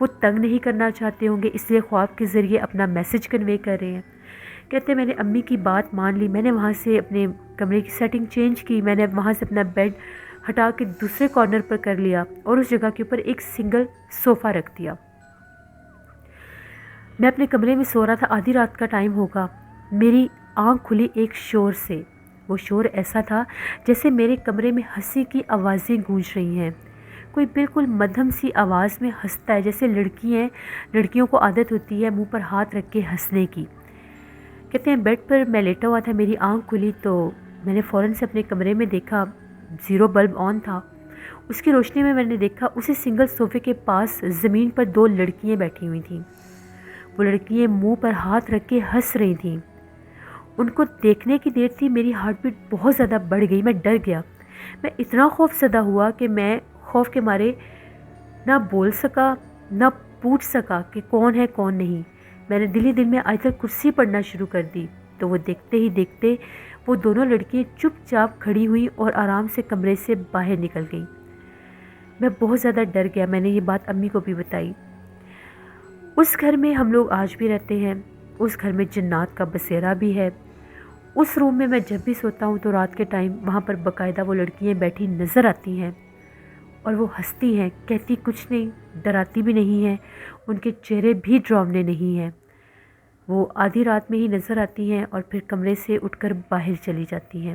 وہ تنگ نہیں کرنا چاہتے ہوں گے، اس لیے خواب کے ذریعے اپنا میسج کنوے کر رہے ہیں۔ کہتے ہیں میں نے امی کی بات مان لی، میں نے وہاں سے اپنے کمرے کی سیٹنگ چینج کی، میں نے وہاں سے اپنا بیڈ ہٹا کے دوسرے کارنر پر کر لیا اور اس جگہ کے اوپر ایک سنگل صوفہ رکھ دیا۔ میں اپنے کمرے میں سو رہا تھا، آدھی رات کا ٹائم ہوگا، میری آنکھ کھلی ایک شور سے۔ وہ شور ایسا تھا جیسے میرے کمرے میں ہنسی کی آوازیں گونج رہی ہیں، کوئی بالکل مدھم سی آواز میں ہنستا ہے، جیسے لڑکیوں کو عادت ہوتی ہے منہ پر ہاتھ رکھ کے ہنسنے کی۔ کہتے ہیں بیڈ پر میں لیٹا ہوا تھا، میری آنکھ کھلی تو میں نے فوراً سے اپنے کمرے میں دیکھا، زیرو بلب آن تھا۔ اس کی روشنی میں نے دیکھا اسی سنگل صوفے کے پاس زمین پر دو لڑکیاں بیٹھی ہوئی تھیں۔ وہ لڑکیاں منہ پر ہاتھ رکھ کے ہنس رہی تھیں۔ ان کو دیکھنے کی دیر تھی میری ہارٹ بیٹ بہت زیادہ بڑھ گئی، میں ڈر گیا، میں اتنا خوف زدہ ہوا کہ میں خوف کے مارے نہ بول سکا نہ پوچھ سکا کہ کون ہے کون نہیں۔ میں نے دل ہی دل میں آیت الکرسی پڑھنا شروع کر دی تو وہ دیکھتے ہی دیکھتے وہ دونوں لڑکیاں چپ چاپ کھڑی ہوئی اور آرام سے کمرے سے باہر نکل گئیں۔ میں بہت زیادہ ڈر گیا، میں نے یہ بات امی کو بھی بتائی۔ اس گھر میں ہم لوگ آج بھی رہتے ہیں، اس گھر میں جنات کا بسیرا بھی ہے۔ اس روم میں جب بھی سوتا ہوں تو رات کے ٹائم وہاں پر باقاعدہ وہ لڑکیاں بیٹھی نظر آتی ہیں اور وہ ہنستی ہیں، کہتی کچھ نہیں، ڈراتی بھی نہیں ہیں، ان کے چہرے بھی ڈراؤنے نہیں ہیں۔ وہ آدھی رات میں ہی نظر آتی ہیں اور پھر کمرے سے اٹھ کر باہر چلی جاتی ہیں۔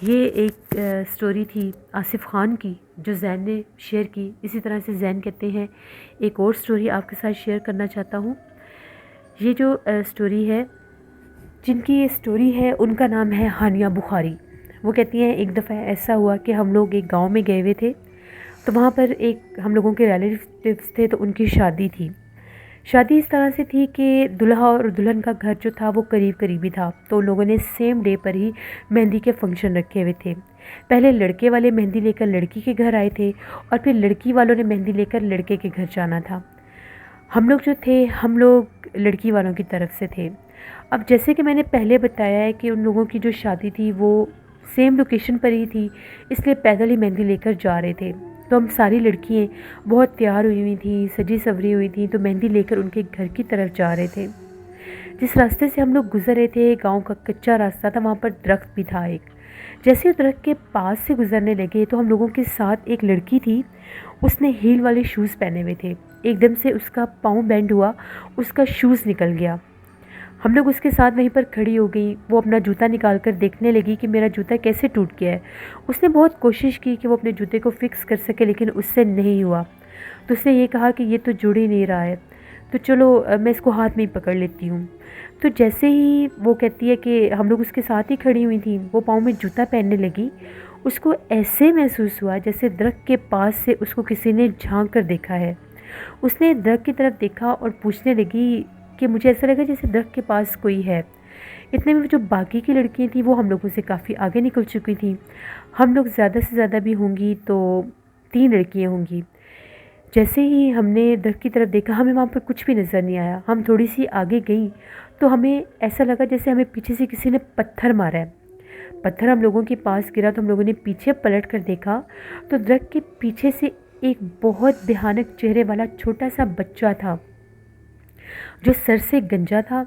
یہ ایک سٹوری تھی آصف خان کی جو زین نے شیئر کی۔ اسی طرح سے زین کہتے ہیں ایک اور سٹوری آپ کے ساتھ شیئر کرنا چاہتا ہوں۔ یہ جو سٹوری ہے، جن کی یہ سٹوری ہے ان کا نام ہے ہانیہ بخاری۔ وہ کہتی ہیں ایک دفعہ ایسا ہوا کہ ہم لوگ ایک گاؤں میں گئے ہوئے تھے، تو وہاں پر ایک ہم لوگوں کے ریلیٹیوز تھے، تو ان کی شادی تھی۔ شادی اس طرح سے تھی کہ دلہا اور دلہن کا گھر جو تھا وہ قریب قریبی تھا، تو ان لوگوں نے سیم ڈے پر ہی مہندی کے فنکشن رکھے ہوئے تھے۔ پہلے لڑکے والے مہندی لے کر لڑکی کے گھر آئے تھے اور پھر لڑکی والوں نے مہندی لے کر لڑکے کے گھر جانا تھا۔ ہم لوگ جو تھے ہم لوگ لڑکی والوں کی طرف سے تھے۔ اب جیسے کہ میں نے پہلے بتایا ہے کہ ان لوگوں کی جو شادی تھی وہ سیم لوکیشن پر ہی تھی، اس لیے پیدل ہی مہندی لے کر جا رہے تھے۔ تو ہم ساری لڑکیاں بہت تیار ہوئی ہوئی تھیں، سجی سوری ہوئی تھیں، تو مہندی لے کر ان کے گھر کی طرف جا رہے تھے۔ جس راستے سے ہم لوگ گزر رہے تھے گاؤں کا کچا راستہ تھا، وہاں پر درخت بھی تھا ایک۔ جیسے درخت کے پاس سے گزرنے لگے تو ہم لوگوں کے ساتھ ایک لڑکی تھی، اس نے ہیل والے شوز پہنے ہوئے تھے۔ ایک دم سے اس کا پاؤں بینڈ ہوا، اس کا شوز نکل گیا۔ ہم لوگ اس کے ساتھ وہیں پر کھڑی ہو گئی، وہ اپنا جوتا نکال کر دیکھنے لگی کہ میرا جوتا کیسے ٹوٹ گیا ہے۔ اس نے بہت کوشش کی کہ وہ اپنے جوتے کو فکس کر سکے لیکن اس سے نہیں ہوا، تو اس نے یہ کہا کہ یہ تو جڑ ہی نہیں رہا ہے، تو چلو میں اس کو ہاتھ میں ہی پکڑ لیتی ہوں۔ تو جیسے ہی وہ کہتی ہے کہ ہم لوگ اس کے ساتھ ہی کھڑی ہوئی تھیں، وہ پاؤں میں جوتا پہننے لگی، اس کو ایسے محسوس ہوا جیسے درخت کے پاس سے اس کو کسی نے جھانک کر دیکھا ہے۔ اس نے درخت کی طرف دیکھا اور پوچھنے لگی کہ مجھے ایسا لگا جیسے درخت کے پاس کوئی ہے۔ اتنے میں جو باقی کی لڑکیاں تھیں وہ ہم لوگوں سے کافی آگے نکل چکی تھیں۔ ہم لوگ زیادہ سے زیادہ بھی ہوں گی تو 3 لڑکیاں ہوں گی۔ جیسے ہی ہم نے درخت کی طرف دیکھا ہمیں وہاں پر کچھ بھی نظر نہیں آیا۔ ہم تھوڑی سی آگے گئیں تو ہمیں ایسا لگا جیسے ہمیں پیچھے سے کسی نے پتھر مارا ہے۔ پتھر ہم لوگوں کے پاس گرا تو ہم لوگوں نے پیچھے پلٹ کر دیکھا تو درخت کے پیچھے سے ایک بہت بھیانک چہرے والا چھوٹا سا بچہ تھا جو سر سے گنجا تھا،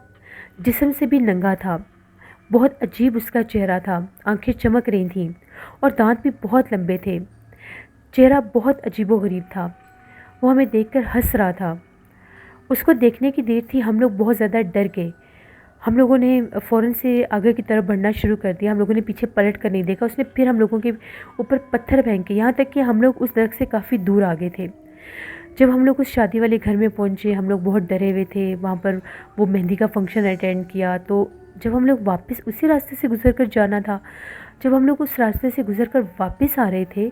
جسم سے بھی ننگا تھا۔ بہت عجیب اس کا چہرہ تھا، آنکھیں چمک رہی تھیں اور دانت بھی بہت لمبے تھے۔ چہرہ بہت عجیب و غریب تھا۔ وہ ہمیں دیکھ کر ہنس رہا تھا۔ اس کو دیکھنے کی دیر تھی ہم لوگ بہت زیادہ ڈر گئے۔ ہم لوگوں نے فوراً سے آگے کی طرف بڑھنا شروع کر دیا۔ ہم لوگوں نے پیچھے پلٹ کر نہیں دیکھا، اس نے پھر ہم لوگوں کے اوپر پتھر پھینکے، یہاں تک کہ ہم لوگ اس درخت سے کافی دور آ گئے تھے۔ جب ہم لوگ اس شادی والے گھر میں پہنچے ہم لوگ بہت ڈرے ہوئے تھے۔ وہاں پر وہ مہندی کا فنکشن اٹینڈ کیا، تو جب ہم لوگ واپس اسی راستے سے گزر کر جانا تھا، جب ہم لوگ اس راستے سے گزر کر واپس آ رہے تھے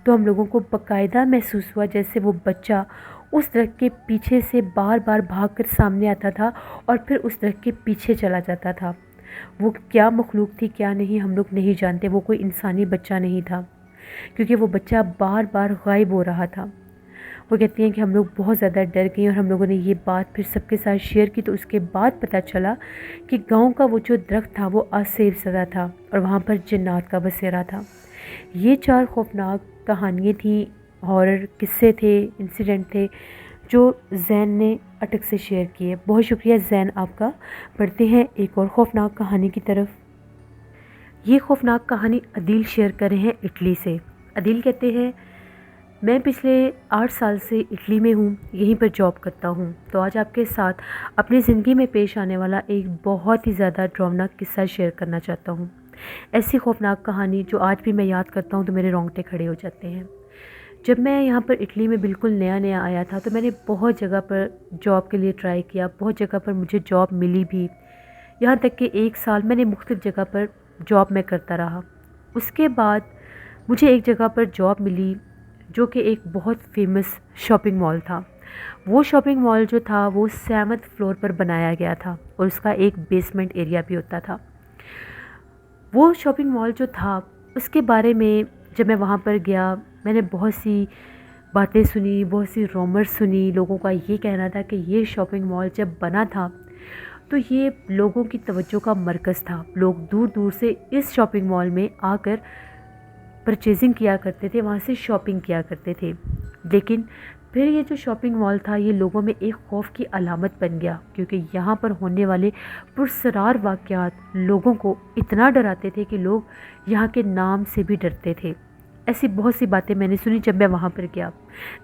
تو ہم لوگوں کو باقاعدہ محسوس ہوا جیسے وہ بچہ اس درخت کے پیچھے سے بار بار بھاگ کر سامنے آتا تھا اور پھر اس درخت کے پیچھے چلا جاتا تھا۔ وہ کیا مخلوق تھی کیا نہیں ہم لوگ نہیں جانتے، وہ کوئی انسانی بچہ نہیں تھا کیونکہ وہ بچہ بار بار غائب ہو رہا تھا۔ وہ کہتی ہیں کہ ہم لوگ بہت زیادہ ڈر گئے اور ہم لوگوں نے یہ بات پھر سب کے ساتھ شیئر کی، تو اس کے بعد پتہ چلا کہ گاؤں کا وہ جو درخت تھا وہ آسیب زدہ تھا اور وہاں پر جنات کا بسیرا تھا۔ یہ 4 خوفناک کہانیاں تھیں، ہارر قصے تھے، انسیڈنٹ تھے جو زین نے اٹک سے شیئر کی ہے۔ بہت شکریہ زین آپ کا۔ بڑھتے ہیں ایک اور خوفناک کہانی کی طرف۔ یہ خوفناک کہانی عدیل شیئر کر رہے ہیں اٹلی سے۔ عدیل کہتے ہیں میں پچھلے 8 سال سے اٹلی میں ہوں، یہیں پر جاب کرتا ہوں، تو آج آپ کے ساتھ اپنی زندگی میں پیش آنے والا ایک بہت ہی زیادہ ڈراؤناک قصہ شیئر کرنا چاہتا ہوں۔ ایسی خوفناک کہانی جو آج بھی میں یاد کرتا ہوں تو میرے رونگٹے کھڑے ہو جاتے ہیں۔ جب میں یہاں پر اٹلی میں بالکل نیا آیا تھا تو میں نے بہت جگہ پر جاب کے لیے ٹرائی کیا، بہت جگہ پر مجھے جاب ملی بھی، یہاں تک کہ 1 سال میں نے مختلف جگہ پر جاب میں کرتا رہا۔ اس کے بعد مجھے ایک جگہ پر جاب ملی جو کہ ایک بہت فیمس شاپنگ مال تھا۔ وہ شاپنگ مال جو تھا وہ 7 فلور پر بنایا گیا تھا اور اس کا ایک بیسمنٹ ایریا بھی ہوتا تھا۔ وہ شاپنگ مال جو تھا اس کے بارے میں جب میں وہاں پر گیا میں نے بہت سی باتیں سنی، بہت سی رومرز سنی۔ لوگوں کا یہ کہنا تھا کہ یہ شاپنگ مال جب بنا تھا تو یہ لوگوں کی توجہ کا مرکز تھا، لوگ دور دور سے اس شاپنگ مال میں آ کر پرچیزنگ کیا کرتے تھے، وہاں سے شاپنگ کیا کرتے تھے۔ لیکن پھر یہ جو شاپنگ مال تھا یہ لوگوں میں ایک خوف کی علامت بن گیا، کیونکہ یہاں پر ہونے والے پراسرار واقعات لوگوں کو اتنا ڈراتے تھے کہ لوگ یہاں کے نام سے بھی ڈرتے تھے۔ ایسی بہت سی باتیں میں نے سنی جب میں وہاں پر گیا،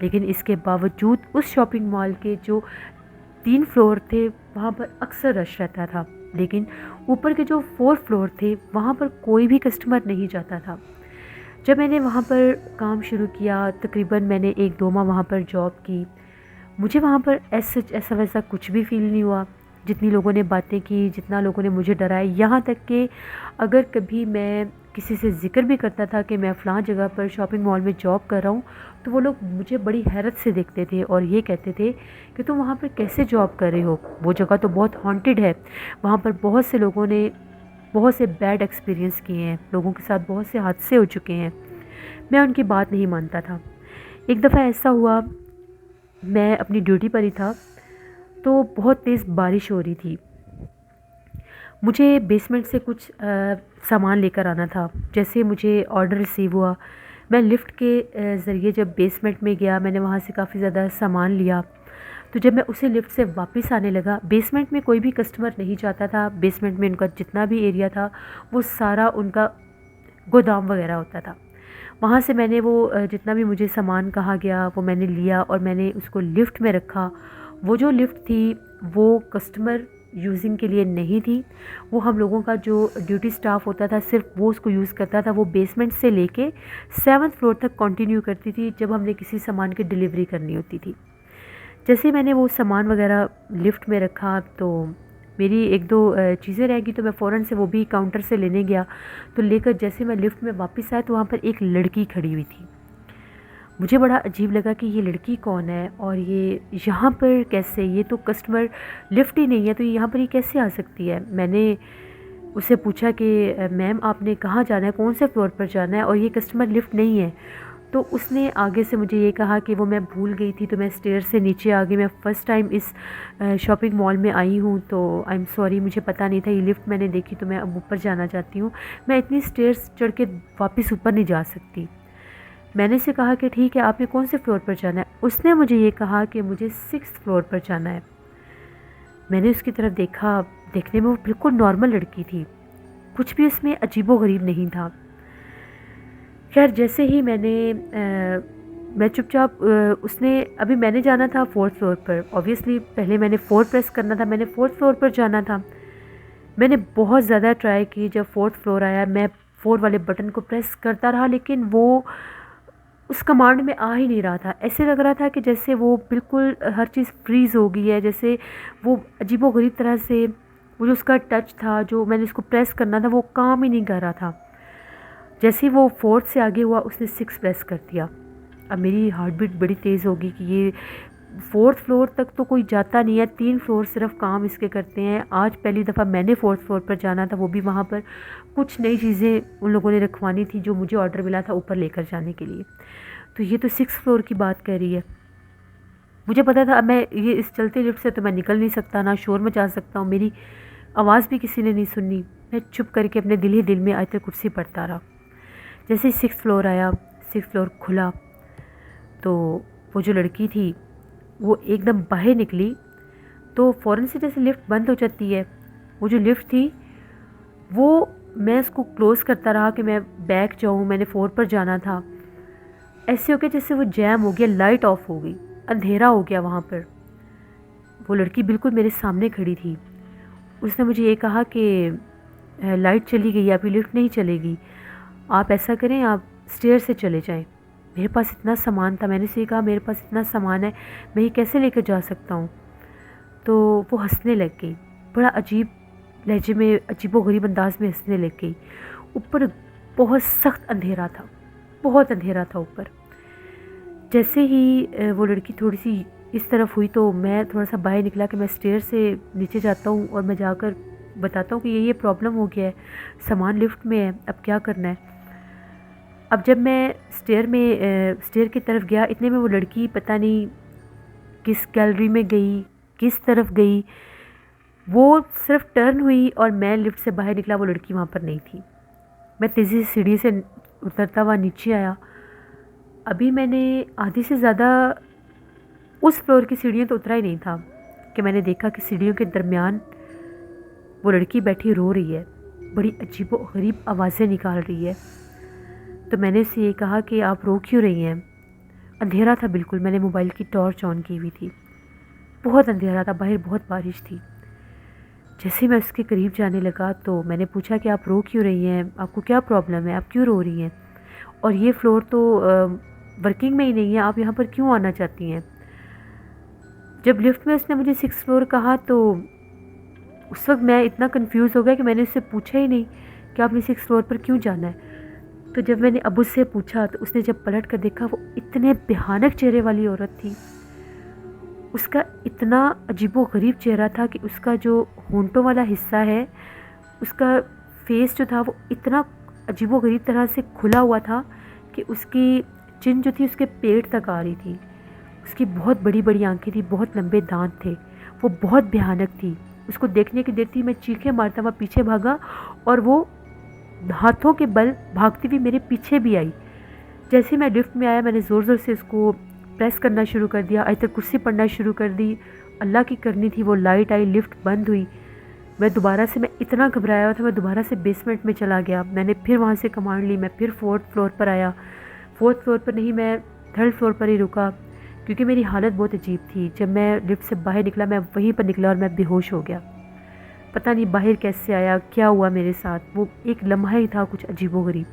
لیکن اس کے باوجود اس شاپنگ مال کے جو 3 فلور تھے وہاں پر اکثر رش رہتا تھا، لیکن اوپر کے جو 4 فلور تھے وہاں پر کوئی بھی کسٹمر نہیں جاتا تھا۔ جب میں نے وہاں پر کام شروع کیا، تقریباً میں نے 1-2 ماہ وہاں پر جاب کی، مجھے وہاں پر ایسا ویسا کچھ بھی فیل نہیں ہوا، جتنی لوگوں نے باتیں کی، جتنا لوگوں نے مجھے ڈرایا۔ یہاں تک کہ اگر کبھی میں کسی سے ذکر بھی کرتا تھا کہ میں فلاں جگہ پر شاپنگ مال میں جاب کر رہا ہوں تو وہ لوگ مجھے بڑی حیرت سے دیکھتے تھے اور یہ کہتے تھے کہ تم وہاں پر کیسے جاب کر رہے ہو، وہ جگہ تو بہت ہانٹڈ ہے، وہاں پر بہت سے لوگوں نے بہت سے بیڈ ایکسپیرینس کیے ہیں، لوگوں کے ساتھ بہت سے حادثے ہو چکے ہیں۔ میں ان کی بات نہیں مانتا تھا۔ ایک دفعہ ایسا ہوا، میں اپنی ڈیوٹی پر ہی تھا تو بہت تیز بارش ہو رہی تھی، مجھے بیسمنٹ سے کچھ سامان لے کر آنا تھا۔ جیسے مجھے آرڈر ریسیو ہوا، میں لفٹ کے ذریعے جب بیسمنٹ میں گیا، میں نے وہاں سے کافی زیادہ سامان لیا، تو جب میں اسے لفٹ سے واپس آنے لگا، بیسمنٹ میں کوئی بھی کسٹمر نہیں جاتا تھا، بیسمنٹ میں ان کا جتنا بھی ایریا تھا وہ سارا ان کا گودام وغیرہ ہوتا تھا۔ وہاں سے میں نے وہ جتنا بھی مجھے سامان کہا گیا وہ میں نے لیا اور میں نے اس کو لفٹ میں رکھا۔ وہ جو لفٹ تھی وہ کسٹمر یوزنگ کے لیے نہیں تھی، وہ ہم لوگوں کا جو ڈیوٹی سٹاف ہوتا تھا صرف وہ اس کو یوز کرتا تھا۔ وہ بیسمنٹ سے لے کے 7 فلور تک کنٹینیو کرتی تھی جب ہم نے کسی سامان کی ڈیلیوری کرنی ہوتی تھی۔ جیسے میں نے وہ سامان وغیرہ لفٹ میں رکھا تو میری 1-2 چیزیں رہ گئی تو میں فوراً سے وہ بھی کاؤنٹر سے لینے گیا، تو لے کر جیسے میں لفٹ میں واپس آیا تو وہاں پر ایک لڑکی کھڑی ہوئی تھی۔ مجھے بڑا عجیب لگا کہ یہ لڑکی کون ہے اور یہ یہاں پر کیسے، یہ تو کسٹمر لفٹ ہی نہیں ہے تو یہ یہاں پر یہ کیسے آ سکتی ہے۔ میں نے اس سے پوچھا کہ میم آپ نے کہاں جانا ہے، کون سے فلور پر جانا ہے، اور یہ کسٹمر لفٹ نہیں ہے۔ تو اس نے آگے سے مجھے یہ کہا کہ وہ میں بھول گئی تھی تو میں اسٹیئر سے نیچے آ گئی، میں فرسٹ ٹائم اس شاپنگ مال میں آئی ہوں تو آئی ایم سوری، مجھے پتہ نہیں تھا، یہ لفٹ میں نے دیکھی تو میں اب اوپر جانا چاہتی ہوں، میں اتنی اسٹیئرس چڑھ کے واپس اوپر نہیں جا سکتی۔ میں نے اسے کہا کہ ٹھیک ہے، آپ نے کون سے فلور پر جانا ہے۔ اس نے مجھے یہ کہا کہ مجھے 6 فلور پر جانا ہے۔ میں نے اس کی طرف دیکھا، دیکھنے میں وہ بالکل نارمل لڑکی تھی، کچھ بھی اس میں عجیب و غریب نہیں تھا۔ خیر جیسے ہی میں چپ چاپ اس نے ابھی میں نے جانا تھا 4 فلور پر، اوبویسلی پہلے میں نے 4 پریس کرنا تھا، میں نے 4 فلور پر جانا تھا۔ میں نے بہت زیادہ ٹرائی کی، جب 4 فلور آیا میں 4 والے بٹن کو پریس کرتا رہا لیکن وہ اس کمانڈ میں آ ہی نہیں رہا تھا۔ ایسے لگ رہا تھا کہ جیسے وہ بالکل ہر چیز فریز ہو گئی ہے، جیسے وہ عجیب و غریب طرح سے وہ جو اس کا ٹچ تھا، جو میں نے اس کو پریس کرنا تھا وہ کام ہی نہیں کر رہا تھا۔ جیسے ہی وہ 4 سے آگے ہوا اس نے 6 پریس کر دیا۔ اب میری ہارٹ بیٹ بڑی تیز ہوگی کہ یہ 4 فلور تک تو کوئی جاتا نہیں ہے، 3 فلور صرف کام اس کے کرتے ہیں۔ آج پہلی دفعہ میں نے 4 فلور پر جانا تھا، وہ بھی وہاں پر کچھ نئی چیزیں ان لوگوں نے رکھوانی تھی جو مجھے آرڈر ملا تھا اوپر لے کر جانے کے لیے۔ تو یہ تو 6 فلور کی بات کر رہی ہے۔ مجھے پتا تھا اب میں یہ اس چلتے لفٹ سے تو میں نکل نہیں سکتا، نہ شور مچا سکتا ہوں، میری آواز بھی کسی نے نہیں سننی۔ میں چپ کر کے اپنے دل ہی دل میں آیت الکرسی پڑھتا رہا۔ جیسے 6 فلور آیا، 6 فلور کھلا تو وہ جو لڑکی تھی وہ ایک دم باہر نکلی تو فوراً سے جیسے لفٹ بند ہو جاتی ہے، وہ جو لفٹ تھی وہ میں اس کو کلوز کرتا رہا کہ میں بیک جاؤں، میں نے 4 پر جانا تھا. ایسے ہو گیا جیسے وہ جیم ہو گیا، لائٹ آف ہو گئی، اندھیرا ہو گیا وہاں پر. وہ لڑکی بالکل میرے سامنے کھڑی تھی. اس نے مجھے یہ کہا کہ لائٹ چلی گئی، ابھی لفٹ نہیں چلے گی، آپ ایسا کریں آپ اسٹیئر سے چلے جائیں. میرے پاس اتنا سامان تھا، میں نے اسے کہا میرے پاس اتنا سامان ہے، میں یہ کیسے لے کر جا سکتا ہوں. تو وہ ہنسنے لگ گئی، بڑا عجیب لہجے میں، عجیب و غریب انداز میں ہنسنے لگ گئی. اوپر بہت سخت اندھیرا تھا، بہت اندھیرا تھا اوپر. جیسے ہی وہ لڑکی تھوڑی سی اس طرف ہوئی تو میں تھوڑا سا باہر نکلا کہ میں اسٹیئر سے نیچے جاتا ہوں اور میں جا کر بتاتا ہوں کہ یہ پرابلم ہو گیا ہے، سامان لفٹ میں ہے، اب کیا کرنا ہے. اب جب میں اسٹیئر کی طرف گیا، اتنے میں وہ لڑکی پتہ نہیں کس گیلری میں گئی، کس طرف گئی، وہ صرف ٹرن ہوئی اور میں لفٹ سے باہر نکلا، وہ لڑکی وہاں پر نہیں تھی. میں تیزی سے سیڑھی سے اترتا ہوا نیچے آیا. ابھی میں نے آدھی سے زیادہ اس فلور کی سیڑھیاں تو اترا ہی نہیں تھا کہ میں نے دیکھا کہ سیڑھیوں کے درمیان وہ لڑکی بیٹھی رو رہی ہے، بڑی عجیب و غریب آوازیں نکال رہی ہے. تو میں نے اسے یہ کہا کہ آپ رو کیوں رہی ہیں؟ اندھیرا تھا بالکل، میں نے موبائل کی ٹارچ آن کی ہوئی تھی، بہت اندھیرا تھا، باہر بہت بارش تھی. جیسے میں اس کے قریب جانے لگا تو میں نے پوچھا کہ آپ رو کیوں رہی ہیں، آپ کو کیا پرابلم ہے، آپ کیوں رو رہی ہیں، اور یہ فلور تو ورکنگ میں ہی نہیں ہے، آپ یہاں پر کیوں آنا چاہتی ہیں. جب لفٹ میں اس نے مجھے 6 فلور کہا تو اس وقت میں اتنا کنفیوز ہو گیا کہ میں نے اس سے پوچھا ہی نہیں کہ آپ نے 6 فلور پر کیوں جانا ہے. تو جب میں نے ابو سے پوچھا تو اس نے جب پلٹ کر دیکھا، وہ اتنے بھیانک چہرے والی عورت تھی. اس کا اتنا عجیب و غریب چہرہ تھا کہ اس کا جو ہونٹوں والا حصہ ہے، اس کا فیس جو تھا وہ اتنا عجیب و غریب طرح سے کھلا ہوا تھا کہ اس کی چن جو تھی اس کے پیٹ تک آ رہی تھی. اس کی بہت بڑی بڑی آنکھیں تھی، بہت لمبے دانت تھے، وہ بہت بھیانک تھی. اس کو دیکھنے کی دیر تھی میں چیخیں مارتا ہوا پیچھے بھاگا اور وہ ہاتھوں کے بل بھاگتی ہوئی میرے پیچھے بھی آئی. جیسے میں لفٹ میں آیا میں نے زور زور سے اس کو پریس کرنا شروع کر دیا، آیت الکرسی پڑھنا شروع کر دی. اللہ کی کرنی تھی، وہ لائٹ آئی، لفٹ بند ہوئی. میں اتنا گھبرایا ہوا تھا، میں دوبارہ سے بیسمنٹ میں چلا گیا. میں نے پھر وہاں سے کمانڈ لی، میں پھر 4th فلور پر آیا. 4th فلور پر نہیں، میں 3rd فلور پر ہی رکا کیونکہ میری حالت بہت عجیب تھی. جب میں لفٹ سے باہر نکلا میں وہیں پر نکلا اور میں بے ہوش ہو گیا. پتہ نہیں باہر کیسے آیا، کیا ہوا میرے ساتھ، وہ ایک لمحہ ہی تھا کچھ عجیب و غریب.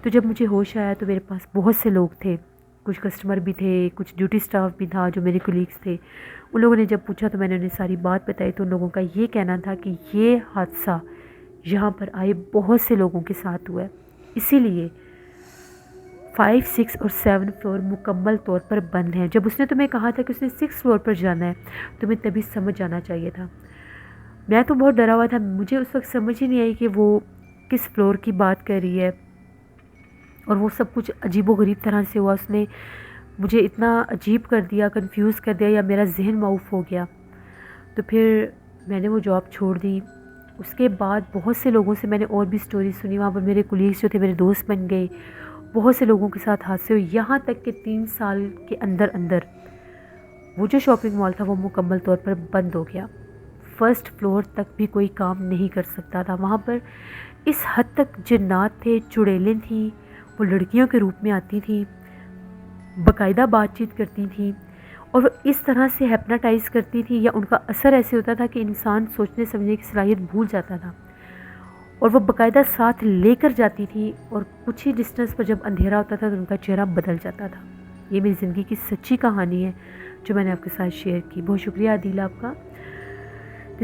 تو جب مجھے ہوش آیا تو میرے پاس بہت سے لوگ تھے، کچھ کسٹمر بھی تھے، کچھ ڈیوٹی سٹاف بھی تھا جو میرے کولیگز تھے. ان لوگوں نے جب پوچھا تو میں نے انہیں ساری بات بتائی. تو ان لوگوں کا یہ کہنا تھا کہ یہ حادثہ یہاں پر آئے بہت سے لوگوں کے ساتھ ہوا ہے، اسی لیے 5, 6 اور 7 فلور مکمل طور پر بند ہیں. جب اس نے تمہیں کہا تھا کہ اس نے 6 فلور پر جانا ہے، تمہیں تبھی سمجھ جانا چاہیے تھا. میں تو بہت ڈرا ہوا تھا، مجھے اس وقت سمجھ ہی نہیں آئی کہ وہ کس فلور کی بات کر رہی ہے، اور وہ سب کچھ عجیب و غریب طرح سے ہوا. اس نے مجھے اتنا عجیب کر دیا، کنفیوز کر دیا، یا میرا ذہن معاف ہو گیا. تو پھر میں نے وہ جاب چھوڑ دی. اس کے بعد بہت سے لوگوں سے میں نے اور بھی سٹوری سنی. وہاں پر میرے کولیگز جو تھے میرے دوست بن گئے، بہت سے لوگوں کے ساتھ حادثے ہوئے، یہاں تک کہ 3 سال کے اندر وہ جو شاپنگ مال تھا وہ مکمل طور پر بند ہو گیا. 1st فلور تک بھی کوئی کام نہیں کر سکتا تھا. وہاں پر اس حد تک جنات تھے، چڑیلیں تھیں، وہ لڑکیوں کے روپ میں آتی تھیں، باقاعدہ بات چیت کرتی تھیں، اور وہ اس طرح سے ہیپناٹائز کرتی تھیں یا ان کا اثر ایسے ہوتا تھا کہ انسان سوچنے سمجھنے کی صلاحیت بھول جاتا تھا. اور وہ باقاعدہ ساتھ لے کر جاتی تھی، اور کچھ ہی ڈسٹنس پر جب اندھیرا ہوتا تھا تو ان کا چہرہ بدل جاتا تھا. یہ میری زندگی کی سچی کہانی ہے جو میں نے آپ کے ساتھ شیئر کی. بہت شکریہ عادل آپ کا.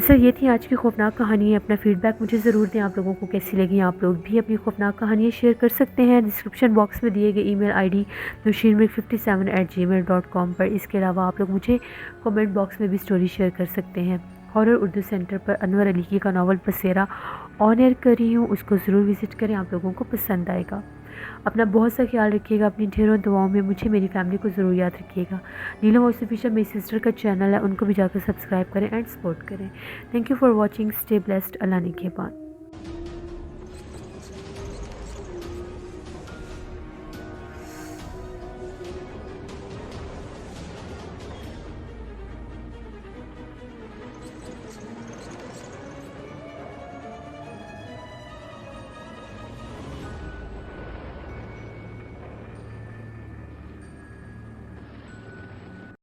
سر یہ تھی آج کی خوفناک کہانی. اپنا فیڈ بیک مجھے ضرور دیں، آپ لوگوں کو کیسی لگی. آپ لوگ بھی اپنی خوفناک کہانیاں شیئر کر سکتے ہیں ڈسکرپشن باکس میں دیے گئے ای میل آئی ڈی nusheermilk57@gmail.com پر. اس کے علاوہ آپ لوگ مجھے کمنٹ باکس میں بھی سٹوری شیئر کر سکتے ہیں. ہارر اردو سینٹر پر انور علی کی کا ناول بسیرا آن ایئر کر رہی ہوں، اس کو ضرور وزٹ کریں، آپ لوگوں کو پسند آئے گا. اپنا بہت سا خیال رکھیے گا. اپنی ڈھیروں دعاؤں میں مجھے میری فیملی کو ضرور یاد رکھیے گا. نیلم وائس آفیشیل میری سسٹر کا چینل ہے، ان کو بھی جا کر سبسکرائب کریں اینڈ سپورٹ کریں. Thank you for watching. Stay blessed. اللہ نگہبان.